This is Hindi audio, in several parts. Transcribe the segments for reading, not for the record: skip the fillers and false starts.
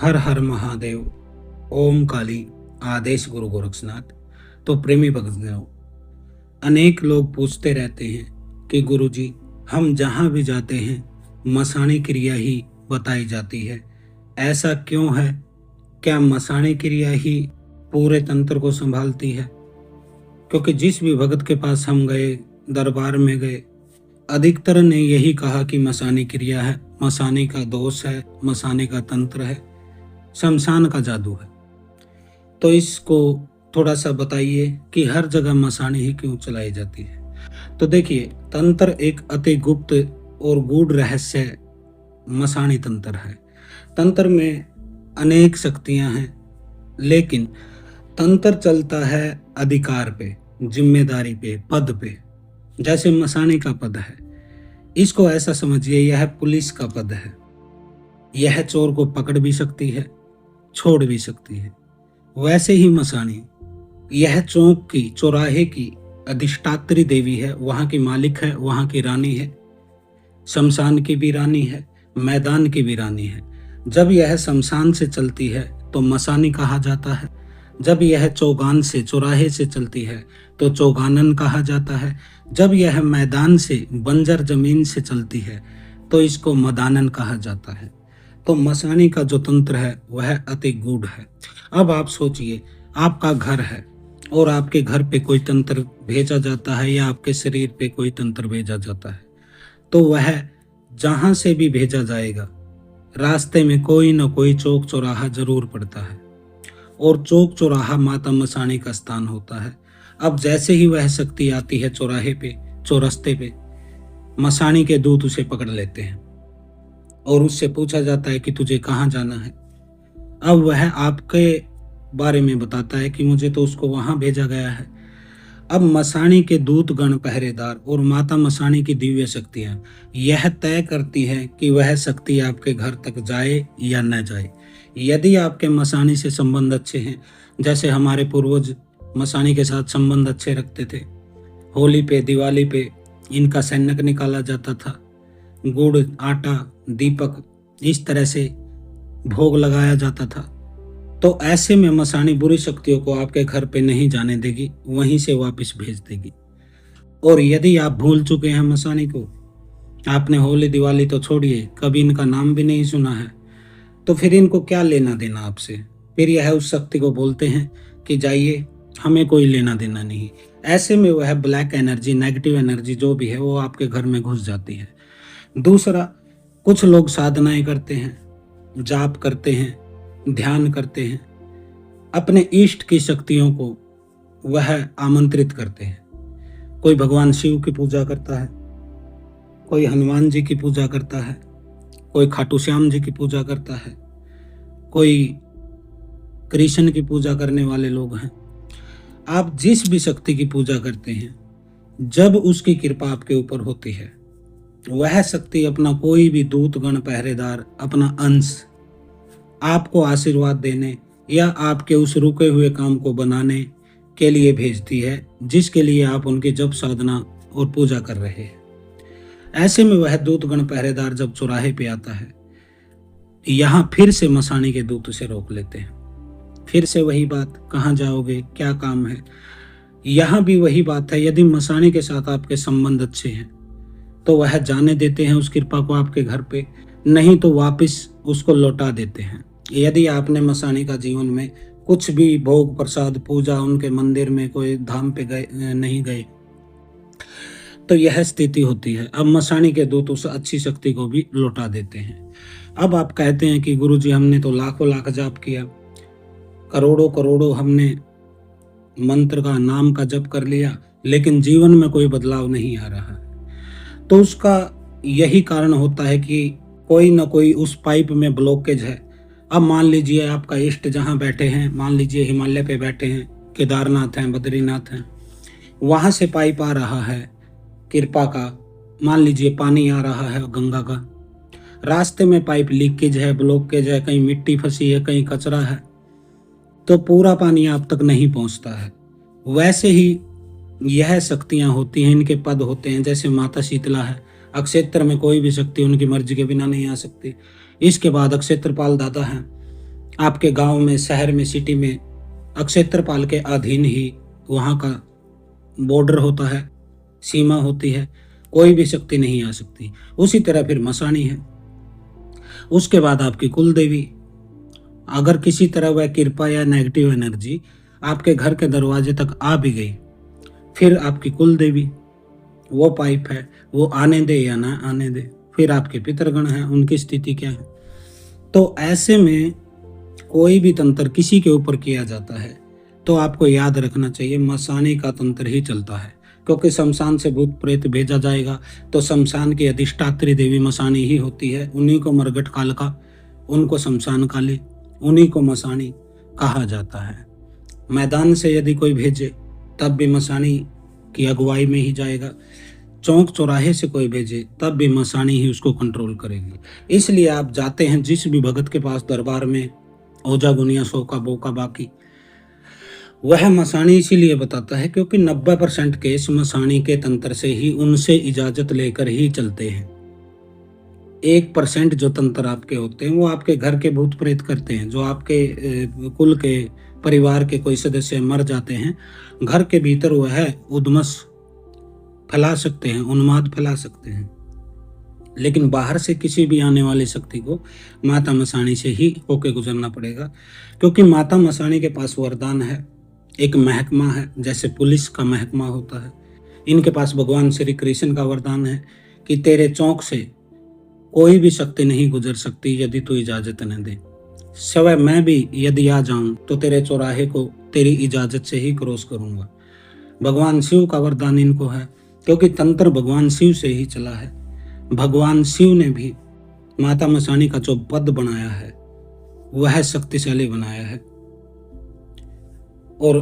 हर हर महादेव। ओम काली। आदेश गुरु गोरक्षनाथ। तो प्रेमी भक्तों, अनेक लोग पूछते रहते हैं कि गुरुजी, हम जहाँ भी जाते हैं मसाणी क्रिया ही बताई जाती है, ऐसा क्यों है? क्या मसाणी क्रिया ही पूरे तंत्र को संभालती है? क्योंकि जिस भी भगत के पास हम गए, दरबार में गए, अधिकतर ने यही कहा कि मसाणी क्रिया है, मसाणी का दोष है, मसाणी का तंत्र है, शमशान का जादू है। तो इसको थोड़ा सा बताइए कि हर जगह मसाणी ही क्यों चलाई जाती है। तो देखिए, तंत्र एक अति गुप्त और गूढ़ रहस्य मसाणी तंत्र है। तंत्र में अनेक शक्तियां हैं, लेकिन तंत्र चलता है अधिकार पे, जिम्मेदारी पे, पद पे। जैसे मसाणी का पद है, इसको ऐसा समझिए यह पुलिस का पद है। यह चोर को पकड़ भी सकती है, छोड़ भी सकती है। वैसे ही मसाणी यह चौक की, चौराहे की अधिष्ठात्री देवी है, वहां की मालिक है, वहां की रानी है। शमशान की भी रानी है, मैदान की भी रानी है। जब यह शमशान से चलती है तो मसानी कहा जाता है। जब यह चौगान से, चौराहे से चलती है तो चौगानन कहा जाता है। जब यह मैदान से, बंजर जमीन से चलती है तो इसको मदानन कहा जाता है। तो मसाणी का जो तंत्र है वह अति गूढ़ है। अब आप सोचिए, आपका घर है और आपके घर पे कोई तंत्र भेजा जाता है या आपके शरीर पे कोई तंत्र भेजा जाता है, तो वह जहां से भी भेजा जाएगा, रास्ते में कोई न कोई चौक चौराहा जरूर पड़ता है, और चौक चौराहा माता मसाणी का स्थान होता है। अब जैसे ही वह शक्ति आती है चौराहे पे, चौरस्ते पे, मसाणी के दूत उसे पकड़ लेते हैं और उससे पूछा जाता है कि तुझे कहाँ जाना है। अब वह आपके बारे में बताता है कि मुझे तो उसको वहां भेजा गया है। अब मसाणी के दूत गण, पहरेदार और माता मसाणी की दिव्य शक्तियां यह तय करती है कि वह शक्ति आपके घर तक जाए या न जाए। यदि आपके मसाणी से संबंध अच्छे हैं, जैसे हमारे पूर्वज मसाणी के साथ संबंध अच्छे रखते थे, होली पे, दिवाली पे इनका सैनक निकाला जाता था, गुड़, आटा, दीपक, इस तरह से भोग लगाया जाता था। तो ऐसे में मसाणी बुरी शक्तियों को आपके घर पे नहीं जाने देगी, वहीं से वापस भेज देगी। और यदि आप भूल चुके हैं मसाणी को, आपने होली दिवाली तो छोड़िए, कभी इनका नाम भी नहीं सुना है, तो फिर इनको क्या लेना देना आपसे? फिर यह उस शक्ति को बोलते हैं कि जाइए, हमें कोई लेना देना नहीं। ऐसे में वह ब्लैक एनर्जी, नेगेटिव एनर्जी जो भी है वो आपके घर में घुस जाती है। दूसरा, कुछ लोग साधनाएं करते हैं, जाप करते हैं, ध्यान करते हैं, अपने इष्ट की शक्तियों को वह आमंत्रित करते हैं। कोई भगवान शिव की पूजा करता है, कोई हनुमान जी की पूजा करता है, कोई खाटू श्याम जी की पूजा करता है, कोई कृष्ण की पूजा करने वाले लोग हैं। आप जिस भी शक्ति की पूजा करते हैं, जब उसकी कृपा आपके ऊपर होती है, वह शक्ति अपना कोई भी दूत गण, पहरेदार, अपना अंश आपको आशीर्वाद देने या आपके उस रुके हुए काम को बनाने के लिए भेजती है, जिसके लिए आप उनकी जप, साधना और पूजा कर रहे हैं। ऐसे में वह दूत गण, पहरेदार जब चौराहे पे आता है, यहाँ फिर से मसाणी के दूत उसे रोक लेते हैं। फिर से वही बात, कहाँ जाओगे, क्या काम है? यहाँ भी वही बात है, यदि मसाणी के साथ आपके संबंध अच्छे हैं तो वह जाने देते हैं उस कृपा को आपके घर पे, नहीं तो वापस उसको लौटा देते हैं। यदि आपने मसाणी का जीवन में कुछ भी भोग, प्रसाद, पूजा, उनके मंदिर में कोई धाम पे गए नहीं गए, तो यह स्थिति होती है। अब मसाणी के दूत उस अच्छी शक्ति को भी लौटा देते हैं। अब आप कहते हैं कि गुरुजी, हमने तो लाखों लाख जाप किया, करोड़ों करोड़ों हमने मंत्र का, नाम का जप कर लिया, लेकिन जीवन में कोई बदलाव नहीं आ रहा है। तो उसका यही कारण होता है कि कोई ना कोई उस पाइप में ब्लॉकेज है। अब मान लीजिए आपका इष्ट जहाँ बैठे हैं, मान लीजिए हिमालय पे बैठे हैं, केदारनाथ हैं, बद्रीनाथ हैं, वहां से पाइप आ रहा है कृपा का, मान लीजिए पानी आ रहा है गंगा का, रास्ते में पाइप लीकेज है, ब्लॉकेज है, कहीं मिट्टी फंसी है, कहीं कचरा है, तो पूरा पानी आप तक नहीं पहुंचता है। वैसे ही यह शक्तियां होती हैं, इनके पद होते हैं। जैसे माता शीतला है, अक्षेत्र में कोई भी शक्ति उनकी मर्जी के बिना नहीं आ सकती। इसके बाद अक्षेत्रपाल दादा हैं, आपके गांव में, शहर में, सिटी में अक्षेत्रपाल के अधीन ही वहां का बॉर्डर होता है, सीमा होती है, कोई भी शक्ति नहीं आ सकती। उसी तरह फिर मसाणी है। उसके बाद आपकी कुल देवी, अगर किसी तरह वह कृपा या नेगेटिव एनर्जी आपके घर के दरवाजे तक आ भी गई, फिर आपकी कुल देवी वो पाइप है, वो आने दे या ना आने दे। फिर आपके पितरगण हैं, उनकी स्थिति क्या है। तो ऐसे में कोई भी तंत्र किसी के ऊपर किया जाता है तो आपको याद रखना चाहिए मसाणी का तंत्र ही चलता है, क्योंकि शमशान से भूत प्रेत भेजा जाएगा तो शमशान की अधिष्ठात्री देवी मसाणी ही होती है। उन्हीं को मरगट काल का, उनको शमशान काली, उन्हीं को मसाणी कहा जाता है। मैदान से यदि कोई भेजे तब भी मसाणी की अगुवाई में ही जाएगा। चौक चौराहे से कोई भेजे तब भी मसाणी ही उसको कंट्रोल करेगी। इसलिए आप जाते हैं जिस भी भगत के पास दरबार में, ओझा गुनिया सौ का बोका बाकी, वह मसाणी इसीलिए बताता है क्योंकि 90% केस मसाणी के तंत्र से ही, उनसे इजाजत लेकर ही चलते हैं। 1% जो तंत्र आपके होते हैं वो आपके घर के भूत प्रेत करते हैं। जो आपके कुल के परिवार के कोई सदस्य मर जाते हैं, घर के भीतर वह उद्मस फैला सकते हैं, उन्माद फैला सकते हैं, लेकिन बाहर से किसी भी आने वाली शक्ति को माता मसाणी से ही होके गुजरना पड़ेगा। क्योंकि माता मसाणी के पास वरदान है, एक महकमा है, जैसे पुलिस का महकमा होता है। इनके पास भगवान श्री कृष्ण का वरदान है कि तेरे चौक से कोई भी शक्ति नहीं गुजर सकती यदि तू इजाजत न दे। सवय मैं भी यदि आ जाऊं तो तेरे चौराहे को तेरी इजाजत से ही क्रॉस करूंगा। भगवान शिव का वरदान इनको है, क्योंकि तंत्र भगवान शिव से ही चला है। भगवान शिव ने भी माता मसाणी का जो पद बनाया है वह शक्तिशाली बनाया है, और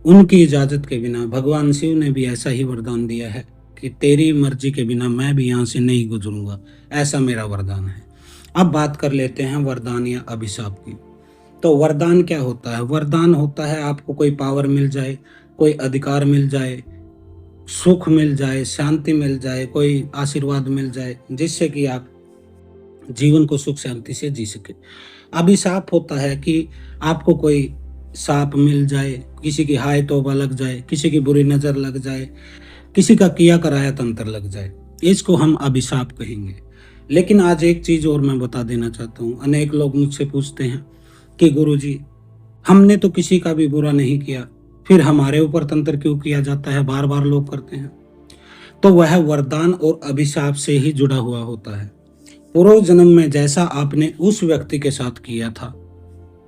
उनकी इजाजत के बिना भगवान शिव ने भी ऐसा ही वरदान दिया है कि तेरी मर्जी के बिना मैं भी यहाँ से नहीं गुजरूंगा, ऐसा मेरा वरदान है। अब बात कर लेते हैं वरदान या अभिशाप की। तो वरदान क्या होता है? वरदान होता है आपको कोई पावर मिल जाए, कोई अधिकार मिल जाए, सुख मिल जाए, शांति मिल जाए, कोई आशीर्वाद मिल जाए, जिससे कि आप जीवन को सुख शांति से जी सके। अभिशाप होता है कि आपको कोई सांप मिल जाए, किसी की हाय तौबा लग जाए, किसी की बुरी नजर लग जाए, किसी का किया कराया तंत्र लग जाए, इसको हम अभिशाप कहेंगे। लेकिन आज एक चीज और मैं बता देना चाहता हूँ। अनेक लोग मुझसे पूछते हैं कि गुरुजी, हमने तो किसी का भी बुरा नहीं किया, फिर हमारे ऊपर तंत्र क्यों किया जाता है? बार बार लोग करते हैं। तो वह वरदान और अभिशाप से ही जुड़ा हुआ होता है। पूर्व जन्म में जैसा आपने उस व्यक्ति के साथ किया था,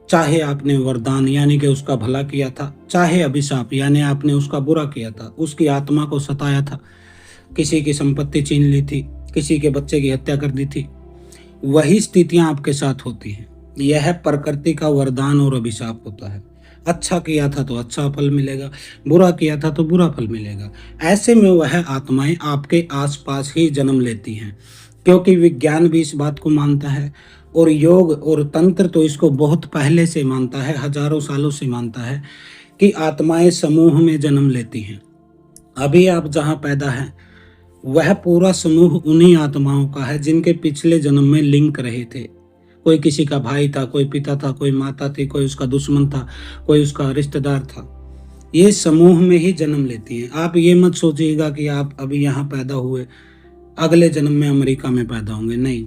चाहे आपने वरदान यानी कि उसका भला किया था, चाहे अभिशाप यानी आपने उसका बुरा किया था, उसकी आत्मा को सताया था, किसी की संपत्ति छीन ली थी, किसी के बच्चे की हत्या कर दी थी, वही स्थितियां आपके साथ होती हैं। यह प्रकृति का वरदान और अभिशाप होता है। अच्छा किया था तो अच्छा फल मिलेगा, बुरा किया था तो बुरा फल मिलेगा। ऐसे में वह आत्माएं आपके आसपास ही जन्म लेती हैं, क्योंकि विज्ञान भी इस बात को मानता है और योग और तंत्र तो इसको बहुत पहले से मानता है, हजारों सालों से मानता है कि आत्माएं समूह में जन्म लेती हैं। अभी आप जहां पैदा हैं वह पूरा समूह उन्हीं आत्माओं का है जिनके पिछले जन्म में लिंक रहे थे। कोई किसी का भाई था, कोई पिता था, कोई माता थी, कोई उसका दुश्मन था, कोई उसका रिश्तेदार था। ये समूह में ही जन्म लेती हैं। आप ये मत सोचिएगा कि आप अभी यहाँ पैदा हुए, अगले जन्म में अमेरिका में पैदा होंगे। नहीं,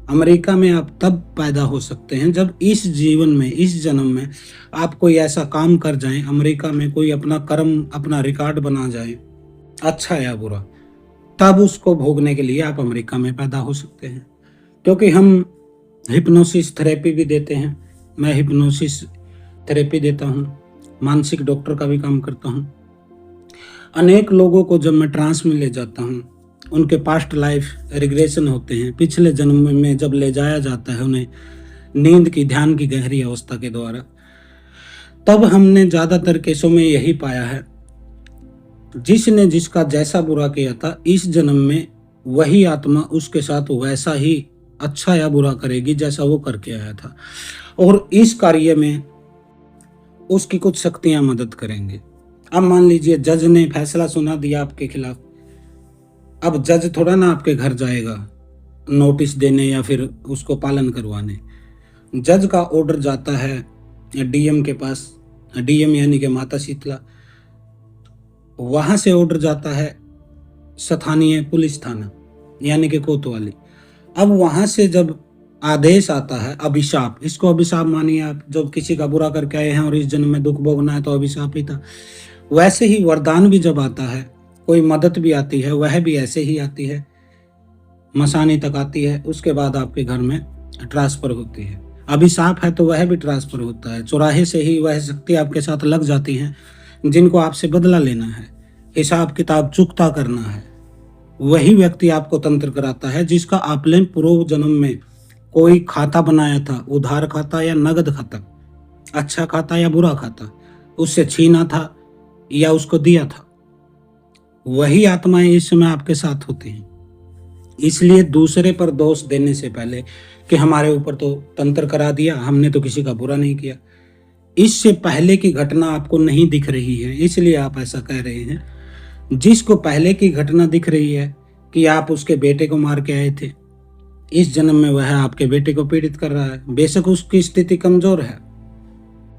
अमेरिका में आप तब पैदा हो सकते हैं जब इस जीवन में, इस जन्म में आप कोई ऐसा काम कर जाएं, अमेरिका में कोई अपना कर्म, अपना रिकॉर्ड बना जाए, अच्छा या बुरा, तब उसको भोगने के लिए आप अमेरिका में पैदा हो सकते हैं। क्योंकि हम हिप्नोसिस थेरेपी भी देते हैं। मैं हिप्नोसिस थेरेपी देता हूँ, मानसिक डॉक्टर का भी काम करता हूँ। अनेक लोगों को जब मैं ट्रांस में ले जाता हूँ, उनके पास्ट लाइफ रिग्रेशन होते हैं, पिछले जन्म में जब ले जाया जाता है उन्हें नींद की, ध्यान की गहरी अवस्था के द्वारा, तब हमने ज्यादातर केसों में यही पाया है, जिसने जिसका जैसा बुरा किया था इस जन्म में वही आत्मा उसके साथ वैसा ही अच्छा या बुरा करेगी जैसा वो करके आया था, और इस कार्य में उसकी कुछ शक्तियां मदद करेंगे। अब मान लीजिए जज ने फैसला सुना दिया आपके खिलाफ, अब जज थोड़ा ना आपके घर जाएगा नोटिस देने या फिर उसको पालन करवाने। जज का ऑर्डर जाता है डीएम के पास, डीएम यानी कि माता शीतला, वहां से ऑर्डर जाता है स्थानीय पुलिस थाना यानी कि कोतवाली। अब वहां से जब आदेश आता है, अभिशाप, इसको अभिशाप मानिए आप, जब किसी का बुरा करके आए हैं और इस जन्म में दुख भोगना है तो अभिशाप ही था। वैसे ही वरदान भी जब आता है, कोई मदद भी आती है, वह भी ऐसे ही आती है, मसानी तक आती है, उसके बाद आपके घर में ट्रांसफर होती है। अभिशाप है तो वह भी ट्रांसफर होता है, चौराहे से ही वह शक्ति आपके साथ लग जाती है जिनको आपसे बदला लेना है, हिसाब किताब चुकता करना है। वही व्यक्ति आपको तंत्र कराता है जिसका आपने पूर्व जन्म में कोई खाता बनाया था, उधार खाता या नगद खाता, अच्छा खाता या बुरा खाता, उससे छीना था या उसको दिया था, वही आत्माएं इस समय आपके साथ होती हैं। इसलिए दूसरे पर दोष देने से पहले कि हमारे ऊपर तो तंत्र करा दिया, हमने तो किसी का बुरा नहीं किया, इससे पहले की घटना आपको नहीं दिख रही है, इसलिए आप ऐसा कह रहे हैं। जिसको पहले की घटना दिख रही है कि आप उसके बेटे को मार के आए थे, इस जन्म में वह आपके बेटे को पीड़ित कर रहा है। बेशक उसकी स्थिति कमजोर है,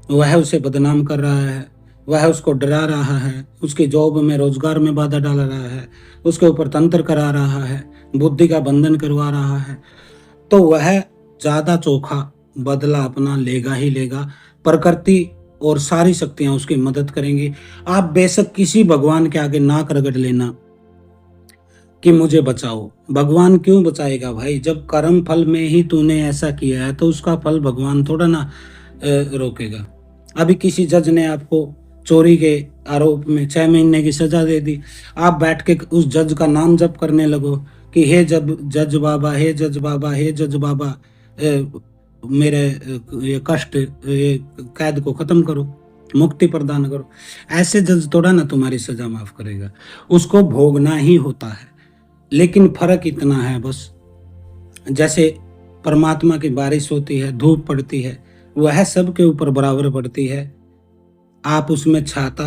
वह उसे बदनाम कर रहा है, वह उसको डरा रहा है, उसकी जॉब में रोजगार में बाधा डाल रहा है, उसके ऊपर तंत्र करा रहा है, बुद्धि का बंधन करवा रहा है, तो वह ज्यादा चोखा बदला अपना लेगा ही लेगा। प्रकृति और सारी शक्तियां उसकी मदद करेंगी। आप बेशक किसी भगवान के आगे नाक रगड़ लेना कि मुझे बचाओ, भगवान क्यों बचाएगा भाई? जब कर्म फल में ही तूने ऐसा किया है तो उसका फल भगवान थोड़ा ना रोकेगा। अभी किसी जज ने आपको चोरी के आरोप में 6 महीने की सजा दे दी, आप बैठ के उस जज का नाम जप करने लगो कि हे जज बाबा, हे जज बाबा, हे जज बाबा, मेरे ये कष्ट, ये कैद को खत्म करो, मुक्ति प्रदान करो। ऐसे जज थोड़ा ना तुम्हारी सजा माफ करेगा, उसको भोगना ही होता है। लेकिन फर्क इतना है बस, जैसे परमात्मा की बारिश होती है, धूप पड़ती है, वह सबके ऊपर बराबर पड़ती है। आप उसमें छाता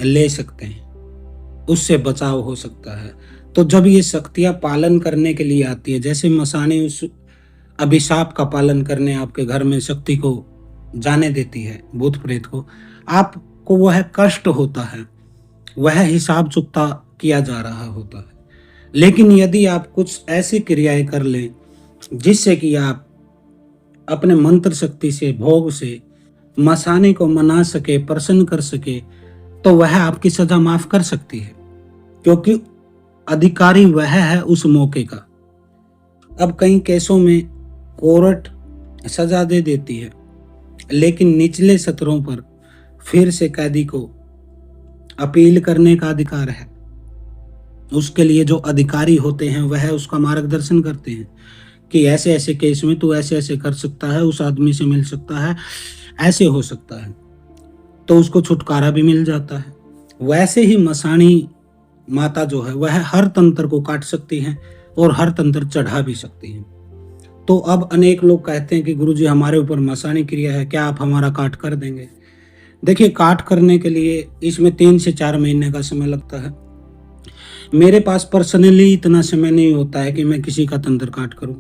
ले सकते हैं, उससे बचाव हो सकता है। तो जब ये शक्तियां पालन करने के लिए आती है, जैसे मसानी उस अभिशाप का पालन करने आपके घर में शक्ति को जाने देती है, भूत प्रेत को, आपको वह कष्ट होता है, वह हिसाब चुकता किया जा रहा होता है। लेकिन यदि आप कुछ ऐसी क्रियाएं कर लें जिससे कि आप अपने मंत्र शक्ति से, भोग से मसाने को मना सके, प्रसन्न कर सके, तो वह आपकी सजा माफ कर सकती है, क्योंकि अधिकारी वह है उस मौके का। अब कई केसों में कोर्ट सजा दे देती है, लेकिन निचले सत्रों पर फिर से कैदी को अपील करने का अधिकार है। उसके लिए जो अधिकारी होते हैं वह उसका मार्गदर्शन करते हैं कि ऐसे ऐसे केस में तू ऐसे ऐसे कर सकता है, उस आदमी से मिल सकता है, ऐसे हो सकता है, तो उसको छुटकारा भी मिल जाता है। वैसे ही मसाणी माता जो है वह हर तंत्र को काट सकती हैं और हर तंत्र चढ़ा भी सकती हैं। तो अब अनेक लोग कहते हैं कि गुरुजी हमारे ऊपर मसाणी क्रिया है, क्या आप हमारा काट कर देंगे? देखिए, काट करने के लिए इसमें 3 से 4 महीने का समय लगता है। मेरे पास पर्सनली इतना समय नहीं होता है कि मैं किसी का तंत्र काट करूं।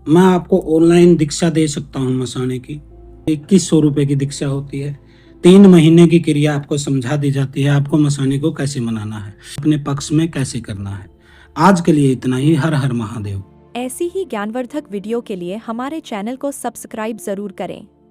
मैं आपको ऑनलाइन दीक्षा दे सकता हूं मसाने की, 2100 रुपए की दीक्षा होती है। 3 महीने की क्रिया आपको समझा दी जाती है, आपको मसाने को कैसे मनाना है, अपने पक्ष में कैसे करना है। आज के लिए इतना ही। हर हर महादेव। ऐसी ही ज्ञानवर्धक वीडियो के लिए हमारे चैनल को सब्सक्राइब जरूर करें।